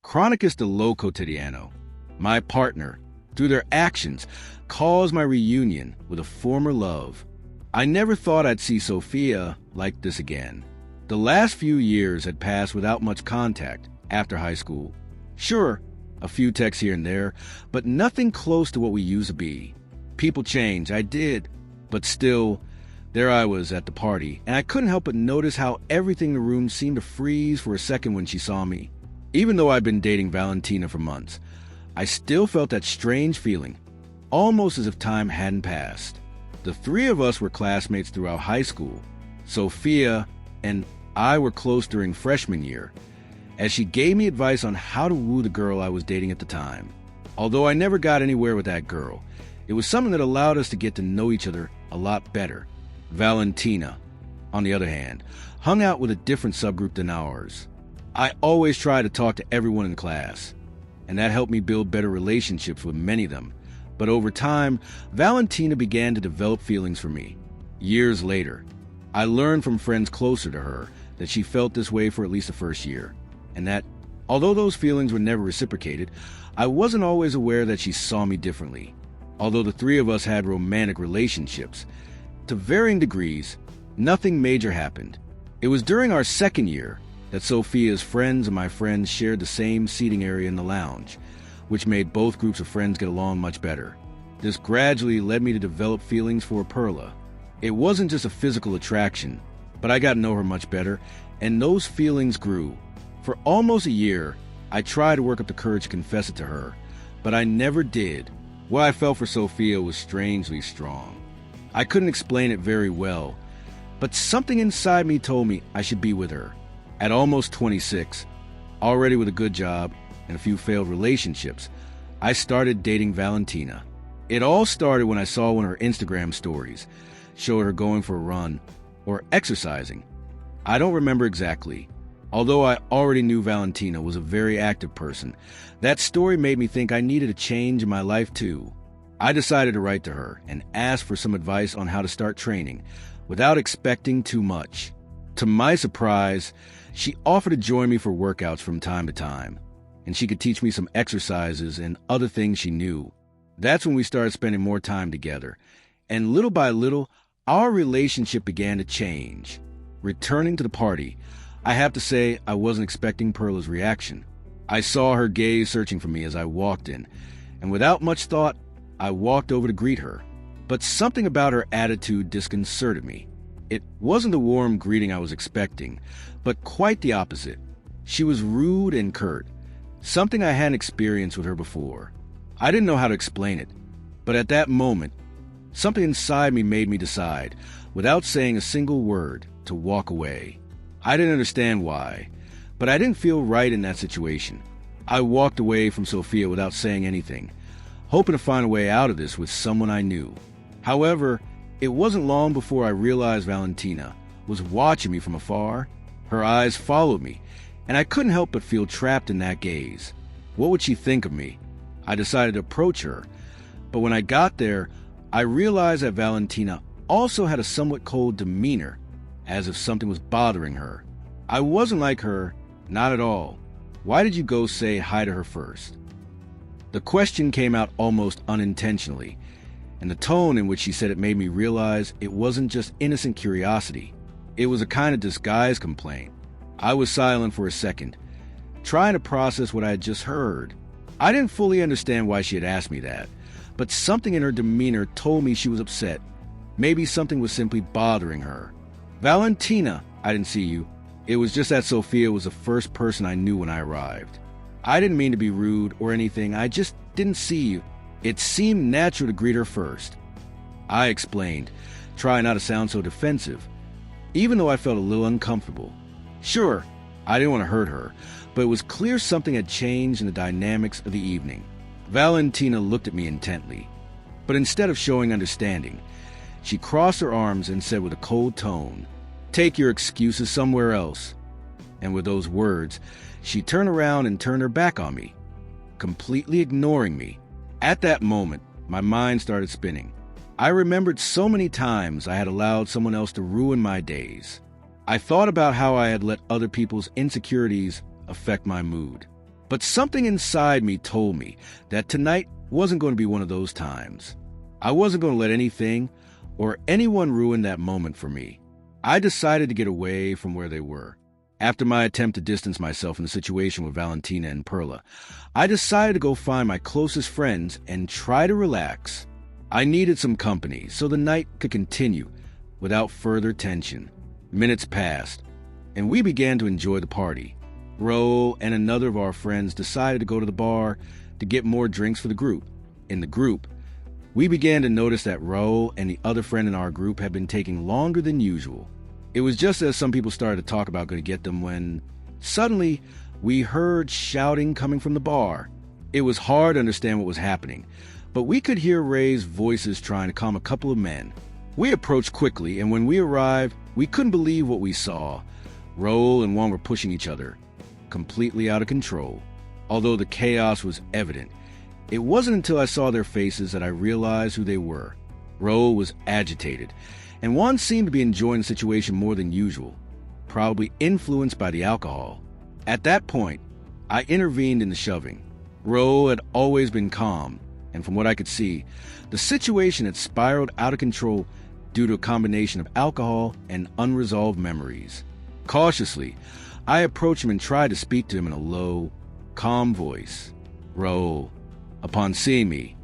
Chronicus de lo Cotidiano, my partner, through their actions, caused my reunion with a former love. I never thought I'd see Sophia like this again. The last few years had passed without much contact after high school. Sure, a few texts here and there, but nothing close to what we used to be. People change, I did, but still, there I was at the party, and I couldn't help but notice how everything in the room seemed to freeze for a second when she saw me. Even though I'd been dating Valentina for months, I still felt that strange feeling, almost as if time hadn't passed. The three of us were classmates throughout high school. Sophia and I were close during freshman year, as she gave me advice on how to woo the girl I was dating at the time. Although I never got anywhere with that girl, it was something that allowed us to get to know each other a lot better. Valentina, on the other hand, hung out with a different subgroup than ours. I always tried to talk to everyone in class, and that helped me build better relationships with many of them. But over time, Valentina began to develop feelings for me. Years later, I learned from friends closer to her that she felt this way for at least the first year, and that, although those feelings were never reciprocated, I wasn't always aware that she saw me differently. Although the three of us had romantic relationships, to varying degrees, nothing major happened. It was during our second year that Sophia's friends and my friends shared the same seating area in the lounge, which made both groups of friends get along much better. This gradually led me to develop feelings for Perla. It wasn't just a physical attraction, but I got to know her much better, and those feelings grew. For almost a year, I tried to work up the courage to confess it to her, but I never did. What I felt for Sophia was strangely strong. I couldn't explain it very well, but something inside me told me I should be with her. At almost 26, already with a good job and a few failed relationships, I started dating Valentina. It all started when I saw one of her Instagram stories, showed her going for a run or exercising. I don't remember exactly. Although I already knew Valentina was a very active person, that story made me think I needed a change in my life too. I decided to write to her and ask for some advice on how to start training without expecting too much. To my surprise, she offered to join me for workouts from time to time, and she could teach me some exercises and other things she knew. That's when we started spending more time together, and little by little, our relationship began to change. Returning to the party, I have to say I wasn't expecting Perla's reaction. I saw her gaze searching for me as I walked in, and without much thought, I walked over to greet her. But something about her attitude disconcerted me. It wasn't the warm greeting I was expecting, but quite the opposite. She was rude and curt, something I hadn't experienced with her before. I didn't know how to explain it, but at that moment, something inside me made me decide, without saying a single word, to walk away. I didn't understand why, but I didn't feel right in that situation. I walked away from Sophia without saying anything, hoping to find a way out of this with someone I knew. However, it wasn't long before I realized Valentina was watching me from afar. Her eyes followed me, and I couldn't help but feel trapped in that gaze. What would she think of me? I decided to approach her, but when I got there, I realized that Valentina also had a somewhat cold demeanor, as if something was bothering her. I wasn't like her, not at all. Why did you go say hi to her first? The question came out almost unintentionally, and the tone in which she said it made me realize it wasn't just innocent curiosity. It was a kind of disguised complaint. I was silent for a second, trying to process what I had just heard. I didn't fully understand why she had asked me that, but something in her demeanor told me she was upset. Maybe something was simply bothering her. Valentina, I didn't see you. It was just that Sophia was the first person I knew when I arrived. I didn't mean to be rude or anything, I just didn't see you. It seemed natural to greet her first. I explained, trying not to sound so defensive, even though I felt a little uncomfortable. Sure, I didn't want to hurt her, but it was clear something had changed in the dynamics of the evening. Valentina looked at me intently, but instead of showing understanding, she crossed her arms and said with a cold tone, "Take your excuses somewhere else." And with those words, she turned around and turned her back on me, completely ignoring me. At that moment, my mind started spinning. I remembered so many times I had allowed someone else to ruin my days. I thought about how I had let other people's insecurities affect my mood. But something inside me told me that tonight wasn't going to be one of those times. I wasn't going to let anything or anyone ruin that moment for me. I decided to get away from where they were. After my attempt to distance myself from the situation with Valentina and Perla, I decided to go find my closest friends and try to relax. I needed some company so the night could continue without further tension. Minutes passed, and we began to enjoy the party. Raul and another of our friends decided to go to the bar to get more drinks for the group. In the group, we began to notice that Raul and the other friend in our group had been taking longer than usual. It was just as some people started to talk about going to get them when suddenly we heard shouting coming from the bar. It was hard to understand what was happening, but we could hear raised voices trying to calm a couple of men. We approached quickly, and when we arrived, we couldn't believe what we saw. Raul and Juan were pushing each other, completely out of control. Although the chaos was evident, it wasn't until I saw their faces that I realized who they were. Raul was agitated, and Juan seemed to be enjoying the situation more than usual, probably influenced by the alcohol. At that point, I intervened in the shoving. Raul had always been calm, and from what I could see, the situation had spiraled out of control due to a combination of alcohol and unresolved memories. Cautiously, I approached him and tried to speak to him in a low, calm voice. Raul, upon seeing me,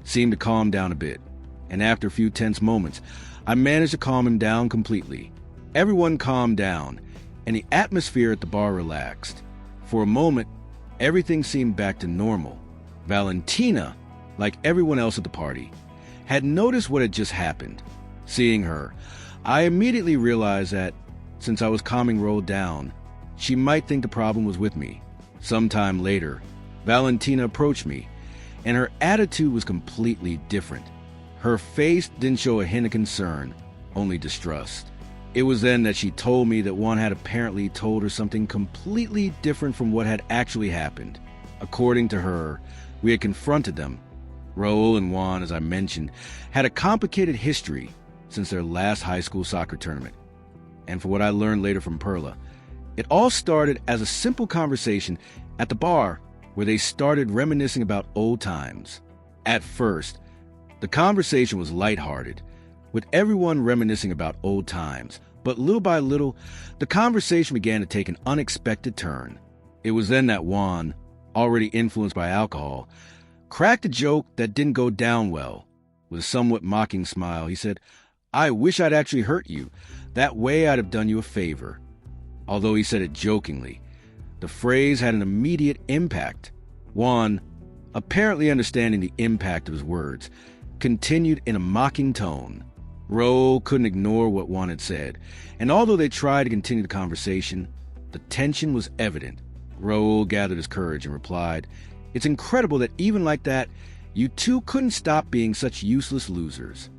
seemed to calm down a bit, and after a few tense moments, I managed to calm him down completely. Everyone calmed down, and the atmosphere at the bar relaxed. For a moment, everything seemed back to normal. Valentina, like everyone else at the party, had noticed what had just happened. Seeing her, I immediately realized that, since I was calming Raul down, she might think the problem was with me. Sometime later, Valentina approached me, and her attitude was completely different. Her face didn't show a hint of concern, only distrust. It was then that she told me that Juan had apparently told her something completely different from what had actually happened. According to her, we had confronted them. Raul and Juan, as I mentioned, had a complicated history since their last high school soccer tournament. And for what I learned later from Perla, it all started as a simple conversation at the bar where they started reminiscing about old times. At first, the conversation was lighthearted, with everyone reminiscing about old times, but little by little, the conversation began to take an unexpected turn. It was then that Juan, already influenced by alcohol, cracked a joke that didn't go down well. With a somewhat mocking smile, he said, "I wish I'd actually hurt you. That way I'd have done you a favor." Although he said it jokingly, the phrase had an immediate impact. Juan, apparently understanding the impact of his words, continued in a mocking tone. Raul couldn't ignore what Juan had said, and although they tried to continue the conversation, the tension was evident. Raul gathered his courage and replied, "It's incredible that even like that, you two couldn't stop being such useless losers."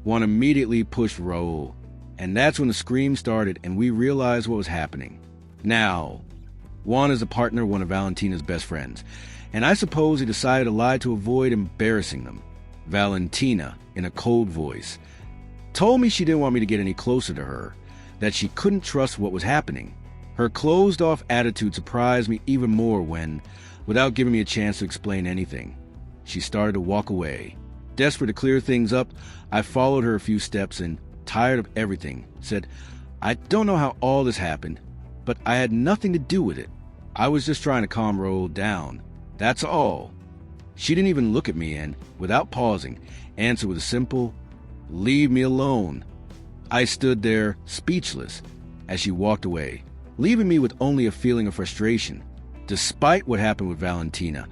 Juan immediately pushed Raul, and that's when the scream started and we realized what was happening. Now, Juan is a partner of one of Valentina's best friends, and I suppose he decided to lie to avoid embarrassing them. Valentina, in a cold voice, told me she didn't want me to get any closer to her, that she couldn't trust what was happening. Her closed-off attitude surprised me even more when, without giving me a chance to explain anything, she started to walk away. Desperate to clear things up, I followed her a few steps and, tired of everything, said, "I don't know how all this happened, but I had nothing to do with it. I was just trying to calm Raul down. That's all." She didn't even look at me and, without pausing, answered with a simple, "Leave me alone." I stood there, speechless, as she walked away, leaving me with only a feeling of frustration. Despite what happened with Valentina,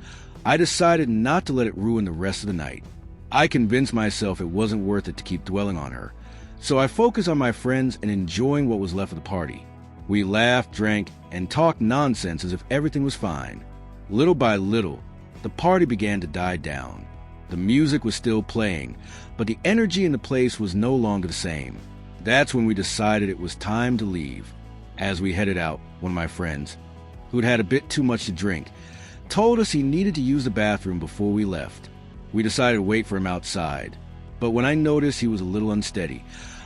I decided not to let it ruin the rest of the night. I convinced myself it wasn't worth it to keep dwelling on her, so I focused on my friends and enjoying what was left of the party. We laughed, drank, and talked nonsense as if everything was fine. Little by little, the party began to die down. The music was still playing, but the energy in the place was no longer the same. That's when we decided it was time to leave. As we headed out, one of my friends, who'd had a bit too much to drink, told us he needed to use the bathroom before we left. We decided to wait for him outside, but when I noticed he was a little unsteady,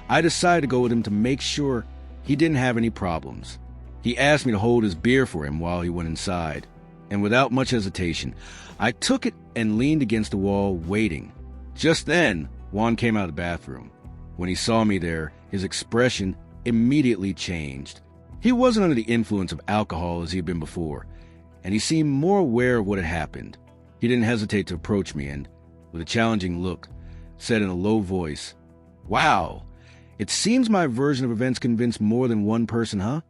I decided to go with him to make sure he didn't have any problems. He asked me to hold his beer for him while he went inside, and without much hesitation, I took it and leaned against the wall, waiting. Just then, Juan came out of the bathroom. When he saw me there, his expression immediately changed. He wasn't under the influence of alcohol as he had been before, and he seemed more aware of what had happened. He didn't hesitate to approach me and, with a challenging look, said in a low voice, "Wow, it seems my version of events convinced more than one person, huh?"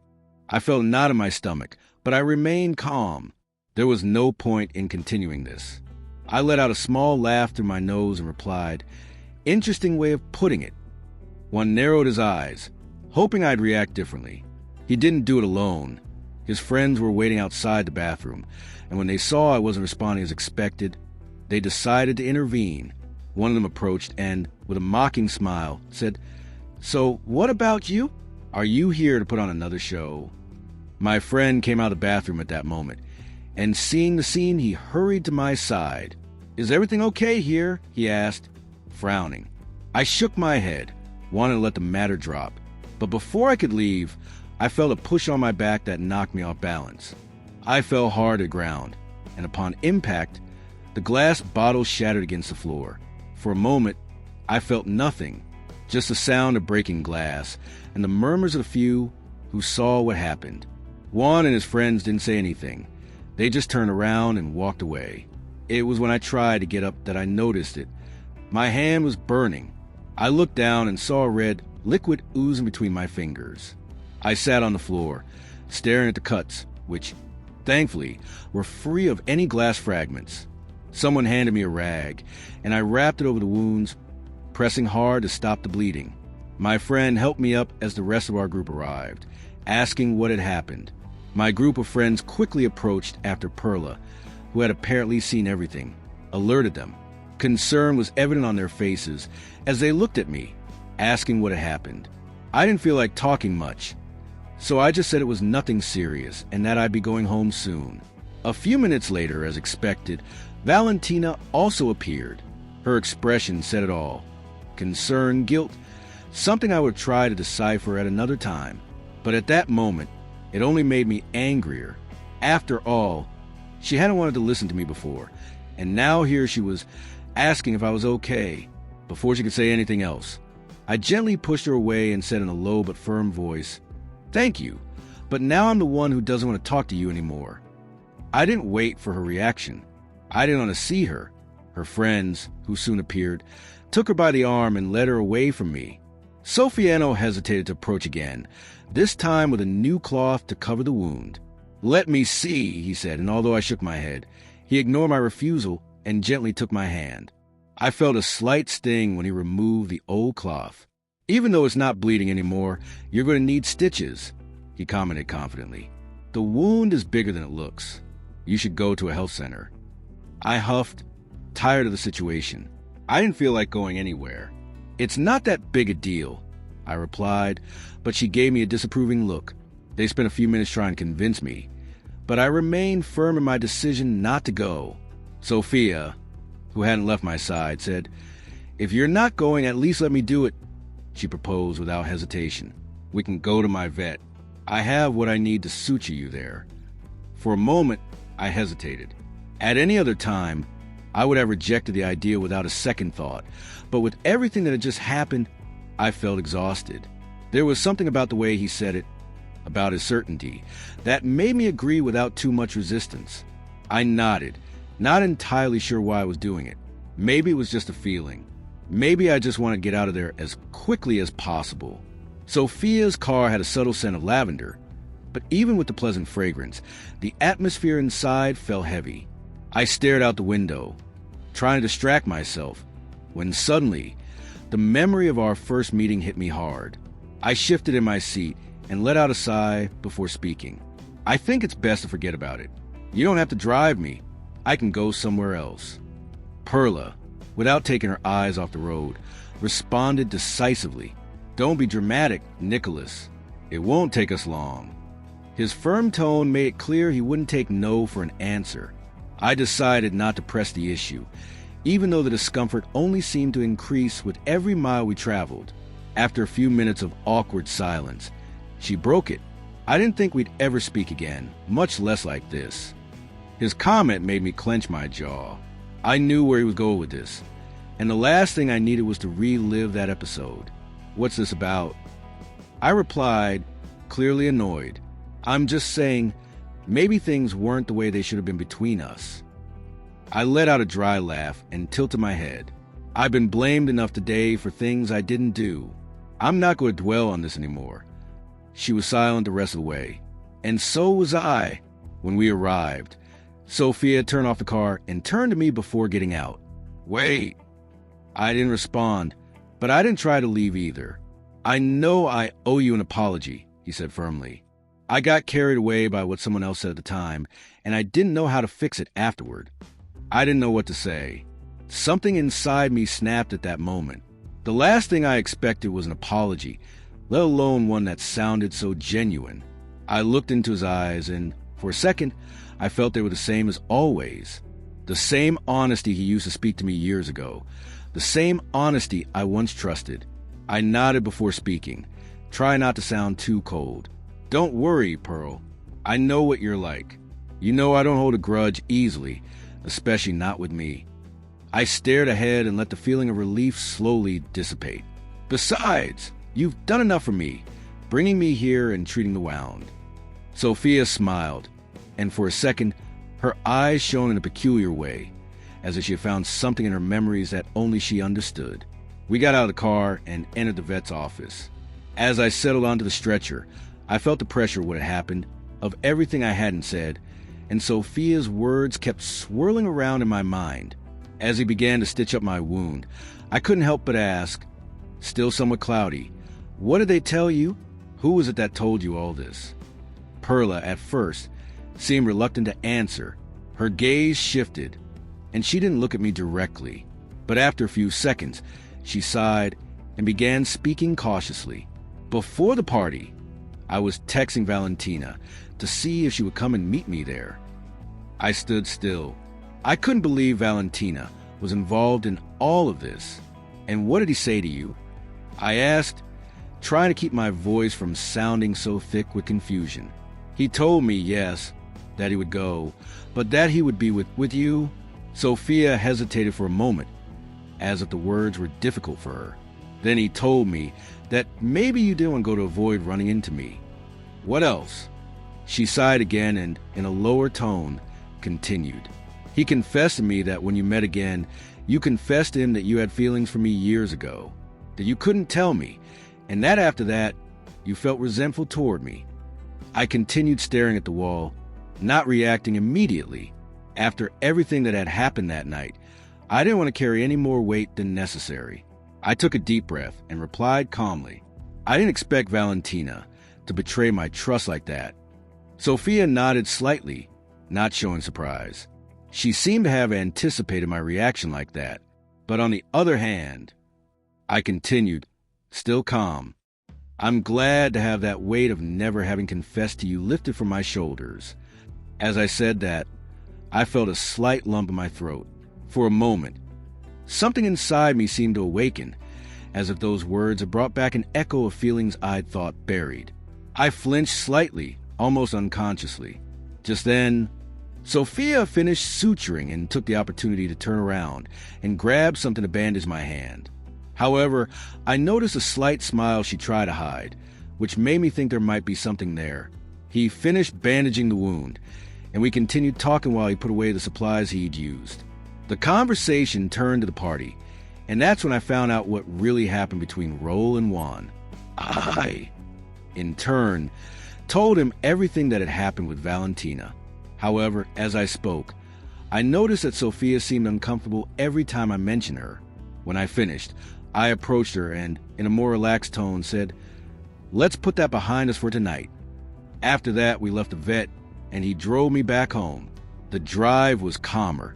I felt a knot in my stomach, but I remained calm. There was no point in continuing this. I let out a small laugh through my nose and replied, "Interesting way of putting it." One narrowed his eyes, hoping I'd react differently. He didn't do it alone. His friends were waiting outside the bathroom, and when they saw I wasn't responding as expected, they decided to intervene. One of them approached and, with a mocking smile, said, "So, what about you? Are you here to put on another show?" My friend came out of the bathroom at that moment, and seeing the scene, he hurried to my side. "Is everything okay here?" he asked, frowning. I shook my head, wanting to let the matter drop, but before I could leave, I felt a push on my back that knocked me off balance. I fell hard to the ground, and upon impact, the glass bottle shattered against the floor. For a moment, I felt nothing, just the sound of breaking glass and the murmurs of the few who saw what happened. Juan and his friends didn't say anything. They just turned around and walked away. It was when I tried to get up that I noticed it. My hand was burning. I looked down and saw red liquid oozing between my fingers. I sat on the floor, staring at the cuts, which, thankfully, were free of any glass fragments. Someone handed me a rag, and I wrapped it over the wounds, pressing hard to stop the bleeding. My friend helped me up as the rest of our group arrived, asking what had happened. My group of friends quickly approached after Perla, who had apparently seen everything, alerted them. Concern was evident on their faces as they looked at me, asking what had happened. I didn't feel like talking much, so I just said it was nothing serious and that I'd be going home soon. A few minutes later, as expected, Valentina also appeared. Her expression said it all. Concern, guilt, something I would try to decipher at another time. But at that moment, it only made me angrier. After all, she hadn't wanted to listen to me before, and now here she was asking if I was okay, before she could say anything else. I gently pushed her away and said in a low but firm voice, "Thank you, but now I'm the one who doesn't want to talk to you anymore." I didn't wait for her reaction. I didn't want to see her. Her friends, who soon appeared, took her by the arm and led her away from me. Sofiano hesitated to approach again, this time with a new cloth to cover the wound. "Let me see," he said, and although I shook my head, he ignored my refusal and gently took my hand. I felt a slight sting when he removed the old cloth. "Even though it's not bleeding anymore, you're going to need stitches," he commented confidently. "The wound is bigger than it looks. You should go to a health center." I huffed, tired of the situation. I didn't feel like going anywhere. "It's not that big a deal," I replied, but she gave me a disapproving look. They spent a few minutes trying to convince me, but I remained firm in my decision not to go. Sophia, who hadn't left my side, said, "If you're not going, at least let me do it," she proposed without hesitation. "We can go to my vet. I have what I need to suture you there." For a moment, I hesitated. At any other time, I would have rejected the idea without a second thought, but with everything that had just happened, I felt exhausted. There was something about the way he said it, about his certainty, that made me agree without too much resistance. I nodded, not entirely sure why I was doing it. Maybe it was just a feeling. Maybe I just wanted to get out of there as quickly as possible. Sophia's car had a subtle scent of lavender, but even with the pleasant fragrance, the atmosphere inside felt heavy. I stared out the window, trying to distract myself, when suddenly, the memory of our first meeting hit me hard. I shifted in my seat and let out a sigh before speaking. "I think it's best to forget about it. You don't have to drive me. I can go somewhere else." Perla, without taking her eyes off the road, responded decisively. "Don't be dramatic, Nicholas. It won't take us long." His firm tone made it clear he wouldn't take no for an answer. I decided not to press the issue, even though the discomfort only seemed to increase with every mile we traveled. After a few minutes of awkward silence, she broke it. "I didn't think we'd ever speak again, much less like this." His comment made me clench my jaw. I knew where he was going with this, and the last thing I needed was to relive that episode. What's this about? I replied, clearly annoyed. I'm just saying, maybe things weren't the way they should have been between us. I let out a dry laugh and tilted my head. I've been blamed enough today for things I didn't do. I'm not going to dwell on this anymore. She was silent the rest of the way, and so was I. When we arrived, Sophia turned off the car and turned to me before getting out. Wait. I didn't respond, but I didn't try to leave either. I know I owe you an apology, he said firmly. I got carried away by what someone else said at the time, and I didn't know how to fix it afterward. I didn't know what to say. Something inside me snapped at that moment. The last thing I expected was an apology, let alone one that sounded so genuine. I looked into his eyes, and for a second, I felt they were the same as always. The same honesty he used to speak to me years ago. The same honesty I once trusted. I nodded before speaking. Try not to sound too cold. Don't worry, Pearl. I know what you're like. You know I don't hold a grudge easily, especially not with me. I stared ahead and let the feeling of relief slowly dissipate. Besides, you've done enough for me, bringing me here and treating the wound. Sophia smiled, and for a second, her eyes shone in a peculiar way, as if she had found something in her memories that only she understood. We got out of the car and entered the vet's office. As I settled onto the stretcher, I felt the pressure of what had happened, of everything I hadn't said, and Sophia's words kept swirling around in my mind. As he began to stitch up my wound, I couldn't help but ask, still somewhat cloudy, what did they tell you? Who was it that told you all this? Perla, at first, seemed reluctant to answer. Her gaze shifted, and she didn't look at me directly. But after a few seconds, she sighed and began speaking cautiously. Before the party, I was texting Valentina to see if she would come and meet me there. I stood still. I couldn't believe Valentina was involved in all of this. And what did he say to you? I asked, trying to keep my voice from sounding so thick with confusion. He told me, yes, that he would go, but that he would be with you. Sophia hesitated for a moment, as if the words were difficult for her. Then he told me that maybe you didn't want to go to avoid running into me. What else? She sighed again and, in a lower tone, continued. He confessed to me that when you met again, you confessed to him that you had feelings for me years ago, that you couldn't tell me, and that after that, you felt resentful toward me. I continued staring at the wall, not reacting immediately. After everything that had happened that night, I didn't want to carry any more weight than necessary. I took a deep breath and replied calmly. I didn't expect Valentina to betray my trust like that. Sophia nodded slightly, not showing surprise. She seemed to have anticipated my reaction like that. But on the other hand, I continued, still calm. I'm glad to have that weight of never having confessed to you lifted from my shoulders. As I said that, I felt a slight lump in my throat. For a moment, something inside me seemed to awaken, as if those words had brought back an echo of feelings I'd thought buried. I flinched slightly, almost unconsciously. Just then, Sophia finished suturing and took the opportunity to turn around and grab something to bandage my hand. However, I noticed a slight smile she tried to hide, which made me think there might be something there. He finished bandaging the wound, and we continued talking while he put away the supplies he'd used. The conversation turned to the party, and that's when I found out what really happened between Roel and Juan. I, in turn, told him everything that had happened with Valentina. However, as I spoke, I noticed that Sophia seemed uncomfortable every time I mentioned her. When I finished, I approached her and, in a more relaxed tone, said, "Let's put that behind us for tonight." After that, we left the vet, and he drove me back home. The drive was calmer,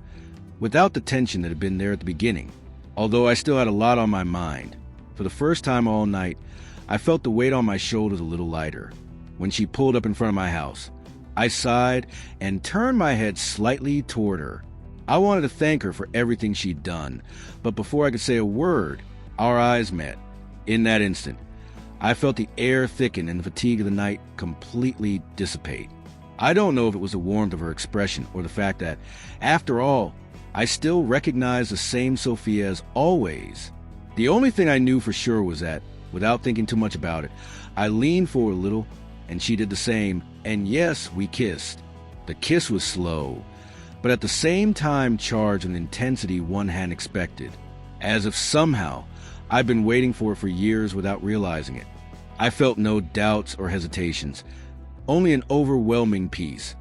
without the tension that had been there at the beginning, although I still had a lot on my mind. For the first time all night, I felt the weight on my shoulders a little lighter. When she pulled up in front of my house, I sighed and turned my head slightly toward her. I wanted to thank her for everything she'd done, but before I could say a word, our eyes met. In that instant, I felt the air thicken and the fatigue of the night completely dissipate. I don't know if it was the warmth of her expression or the fact that, after all, I still recognized the same Sophia as always. The only thing I knew for sure was that, without thinking too much about it, I leaned forward a little, and she did the same, and yes, we kissed. The kiss was slow, but at the same time charged with intensity one hadn't expected, as if somehow I'd been waiting for it for years without realizing it. I felt no doubts or hesitations, only an overwhelming peace,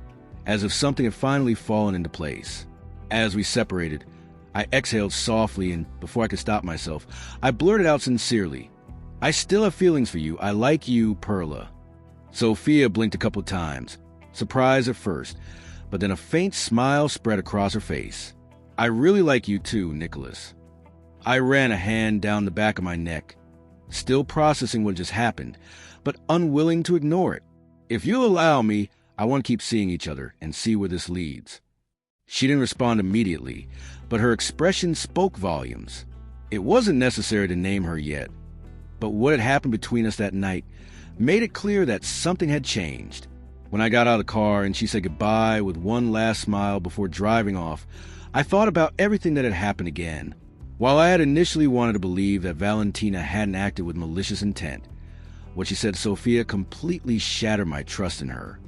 as if something had finally fallen into place. As we separated, I exhaled softly, and before I could stop myself, I blurted out sincerely, "I still have feelings for you. I like you, Perla." Sophia blinked a couple of times, surprised at first, but then a faint smile spread across her face. "I really like you too, Nicholas." I ran a hand down the back of my neck, still processing what just happened, but unwilling to ignore it. "If you'll allow me, I want to keep seeing each other and see where this leads." She didn't respond immediately, but her expression spoke volumes. It wasn't necessary to name her yet, but what had happened between us that night made it clear that something had changed. When I got out of the car and she said goodbye with one last smile before driving off, I thought about everything that had happened again. While I had initially wanted to believe that Valentina hadn't acted with malicious intent, what she said to Sophia completely shattered my trust in her.